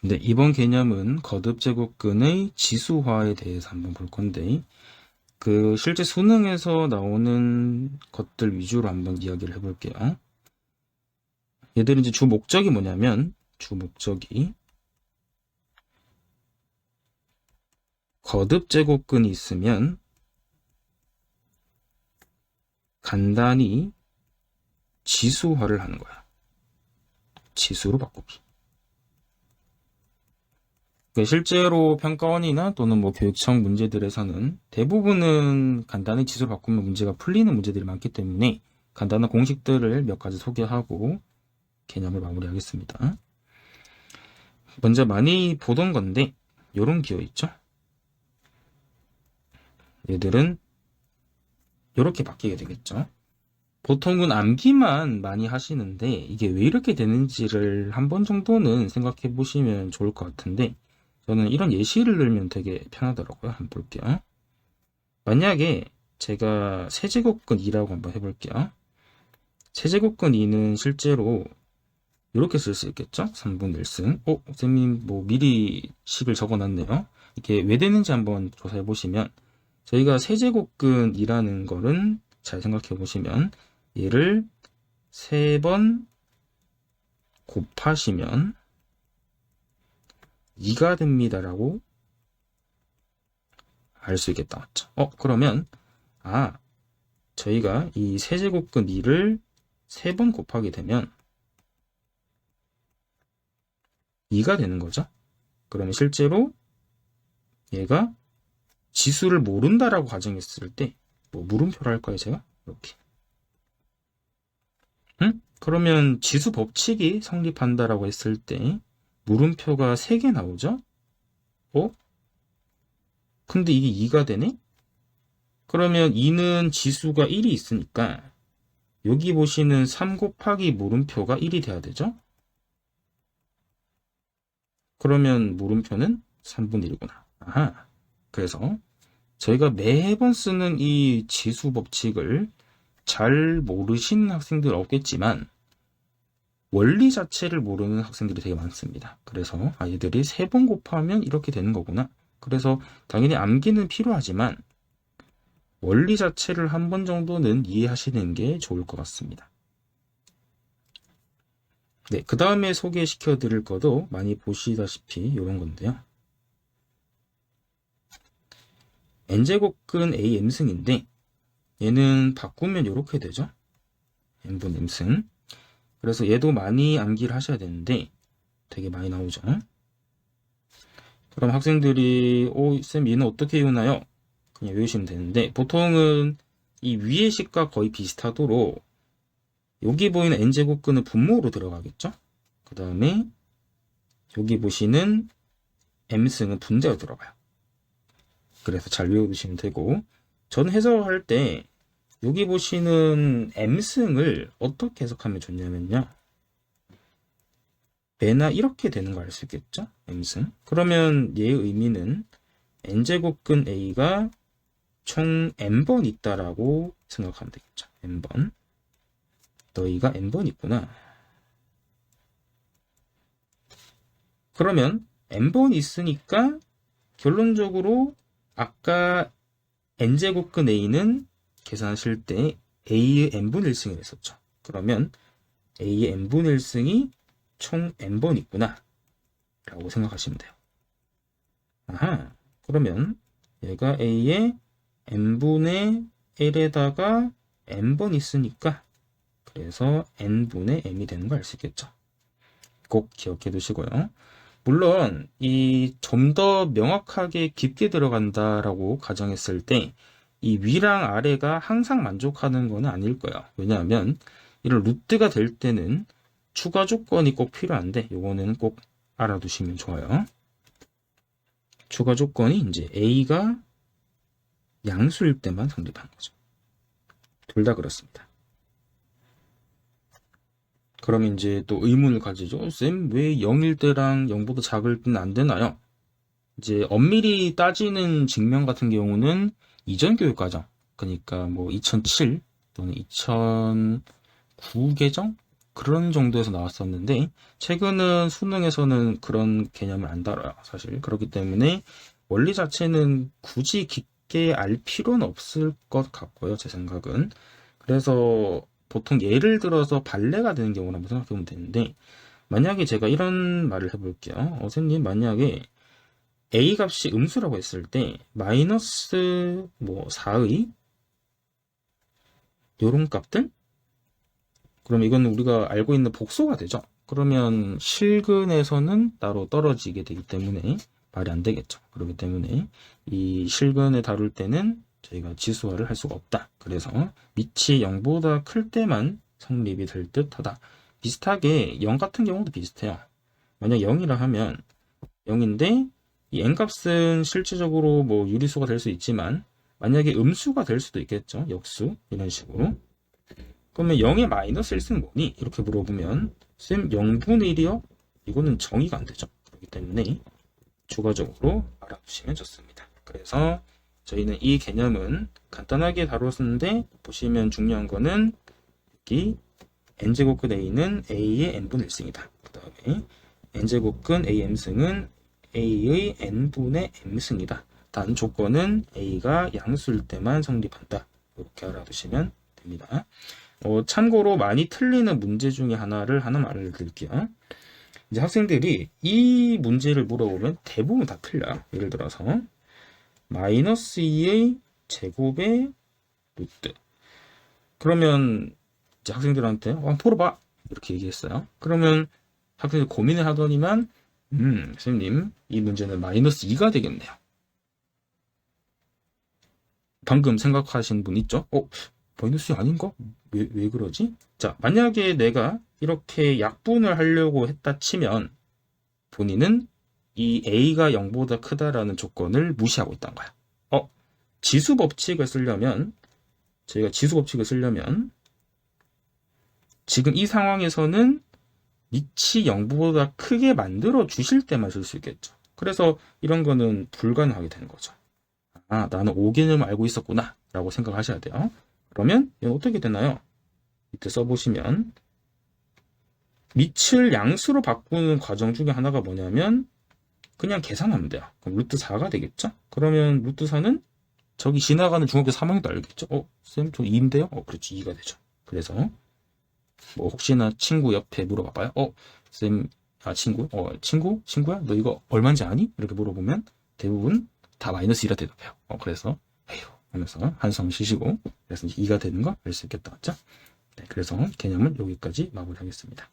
네, 이번 개념은 거듭제곱근의 지수화에 대해서 한번 볼 건데, 실제 수능에서 나오는 것들 위주로 한번 이야기를 해볼게요. 얘들은 이제 주 목적이 뭐냐면, 주 목적이 거듭제곱근이 있으면 간단히 지수화를 하는 거야. 지수로 바꾸기. 실제로 평가원이나 또는 교육청 문제들에서는 대부분은 간단히 지수로 바꾸면 문제가 풀리는 문제들이 많기 때문에 간단한 공식들을 몇 가지 소개하고 개념을 마무리하겠습니다. 먼저 많이 보던 건데 요런 기호 있죠? 얘들은 이렇게 바뀌게 되겠죠. 보통은 암기만 많이 하시는데 이게 왜 이렇게 되는지를 한 번 정도는 생각해 보시면 좋을 것 같은데, 저는 이런 예시를 들면 되게 편하더라고요. 한번 볼게요. 만약에 제가 세제곱근 2라고 한번 해볼게요. 세제곱근 2는 실제로 이렇게 쓸 수 있겠죠? 3분의 1승. 쌤님 미리 식을 적어놨네요. 이게 왜 되는지 한번 조사해 보시면, 저희가 세제곱근이라는 거는 잘 생각해 보시면 얘를 3번 곱하시면 2가 됩니다라고 알 수 있겠다. 맞죠? 그러면 저희가 이 세제곱근 2를 3번 곱하게 되면 2가 되는 거죠. 그러면 실제로 얘가 지수를 모른다라고 가정했을 때 물음표로 할까요, 제가? 이렇게. 그러면 지수 법칙이 성립한다라고 했을 때 물음표가 3개 나오죠? 근데 이게 2가 되네? 그러면 2는 지수가 1이 있으니까 여기 보시는 3 곱하기 물음표가 1이 돼야 되죠? 그러면 물음표는 3분의 1이구나. 아하. 그래서 저희가 매번 쓰는 이 지수 법칙을 잘 모르시는 학생들 없겠지만 원리 자체를 모르는 학생들이 되게 많습니다. 그래서 얘들이 3번 곱하면 이렇게 되는 거구나. 그래서 당연히 암기는 필요하지만 원리 자체를 한 번 정도는 이해하시는 게 좋을 것 같습니다. 네, 그 다음에 소개시켜 드릴 것도 많이 보시다시피 이런 건데요. n제곱근 a m승인데 얘는 바꾸면 이렇게 되죠. n분 m승. 그래서 얘도 많이 암기를 하셔야 되는데 되게 많이 나오죠. 그럼 학생들이 쌤 얘는 어떻게 외우나요? 그냥 외우시면 되는데, 보통은 이 위의 식과 거의 비슷하도록 여기 보이는 n제곱근은 분모로 들어가겠죠? 그 다음에 여기 보시는 m승은 분자로 들어가요. 그래서 잘 외워두시면 되고, 저는 해석할 때 여기 보시는 m승을 어떻게 해석하면 좋냐면요. 배나 이렇게 되는 거 알 수 있겠죠? m승. 그러면 얘의 의미는 n제곱근 a가 총 n번 있다라고 생각하면 되겠죠. n번. 너희가 n번 있구나. 그러면 n번 있으니까 결론적으로 아까 n제곱근 a는 계산하실 때 a의 n분의 1승을 했었죠. 그러면 a의 n분의 1승이 총 n번 있구나 라고 생각하시면 돼요. 그러면 얘가 a의 n분의 1에다가 n번 있으니까 그래서 n분의 m이 되는 거 알 수 있겠죠. 꼭 기억해 두시고요. 물론 이 좀 더 명확하게 깊게 들어간다라고 가정했을 때 이 위랑 아래가 항상 만족하는 건 아닐 거예요. 왜냐하면 이런 루트가 될 때는 추가 조건이 꼭 필요한데 요거는 꼭 알아두시면 좋아요. 추가 조건이 이제 a가 양수일 때만 성립하는 거죠. 둘 다 그렇습니다. 그럼 이제 또 의문을 가지죠. 쌤, 왜 0일 때랑 0보다 작을 때는 안 되나요? 이제 엄밀히 따지는 직면 같은 경우는 이전 교육과정, 그러니까 2007 또는 2009 개정 그런 정도에서 나왔었는데 최근은 수능에서는 그런 개념을 안 다뤄요. 사실 그렇기 때문에 원리 자체는 굳이 깊게 알 필요는 없을 것 같고요. 제 생각은. 그래서 보통 예를 들어서 발레가 되는 경우를 한번 생각해 보면 되는데 만약에 제가 이런 말을 해볼게요. 선생님 만약에 A 값이 음수라고 했을 때 마이너스 뭐 4의 요런 값들? 그럼 이건 우리가 알고 있는 복소가 되죠. 그러면 실근에서는 따로 떨어지게 되기 때문에 말이 안 되겠죠. 그렇기 때문에 이 실근을 다룰 때는 저희가 지수화를 할 수가 없다. 그래서 밑이 0보다 클 때만 성립이 될 듯하다. 비슷하게 0 같은 경우도 비슷해요. 만약 0이라 하면 0인데 이 n값은 실질적으로 뭐 유리수가 될 수 있지만 만약에 음수가 될 수도 있겠죠. 역수 이런 식으로. 그러면 0의 마이너스 1승 뭐니? 이렇게 물어보면 쌤 0분의 1이요? 이거는 정의가 안 되죠. 그렇기 때문에 추가적으로 알아두시면 좋습니다. 그래서 저희는 이 개념은 간단하게 다뤘는데 보시면 중요한 거는 여기 n제곱 끝 a는 a의 n분의 1승이다. 그 다음에 n제곱 끝 am승은 a의 n분의 m승이다. 단 조건은 a가 양수일 때만 성립한다. 이렇게 알아두시면 됩니다. 참고로 많이 틀리는 문제 중에 하나를 하나 알려드릴게요. 이제 학생들이 이 문제를 물어보면 대부분 다 틀려요. 예를 들어서 마이너스 2의 제곱의 루트. 그러면 이제 학생들한테 한번 풀어봐 이렇게 얘기했어요. 그러면 학생들이 고민을 하더니만 선생님 이 문제는 마이너스 2가 되겠네요. 방금 생각하신 분 있죠? 마이너스 2 아닌가? 왜 그러지? 자, 만약에 내가 이렇게 약분을 하려고 했다 치면 본인은 이 a가 0보다 크다라는 조건을 무시하고 있다는 거야. 지수 법칙을 쓰려면 저희가 지수 법칙을 쓰려면 지금 이 상황에서는 밑이 0보다 크게 만들어 주실 때만 쓸 수 있겠죠. 그래서 이런 거는 불가능하게 되는 거죠. 나는 5개념을 알고 있었구나 라고 생각하셔야 돼요. 그러면 이건 어떻게 되나요? 밑에 써보시면 밑을 양수로 바꾸는 과정 중에 하나가 뭐냐면 그냥 계산하면 돼요. 그럼 루트 4가 되겠죠? 그러면 루트 4는 저기 지나가는 중학교 3학년도 알겠죠? 쌤, 저 2인데요? 그렇지, 2가 되죠. 그래서 뭐 혹시나 친구 옆에 물어봐봐요. 쌤, 친구? 친구야? 너 이거 얼마인지 아니? 이렇게 물어보면 대부분 다 마이너스 2라 대답해요. 그래서 에휴 하면서 한숨 쉬시고 그래서 2가 되는 거 알 수 있겠다. 맞죠? 네, 그래서 개념은 여기까지 마무리하겠습니다.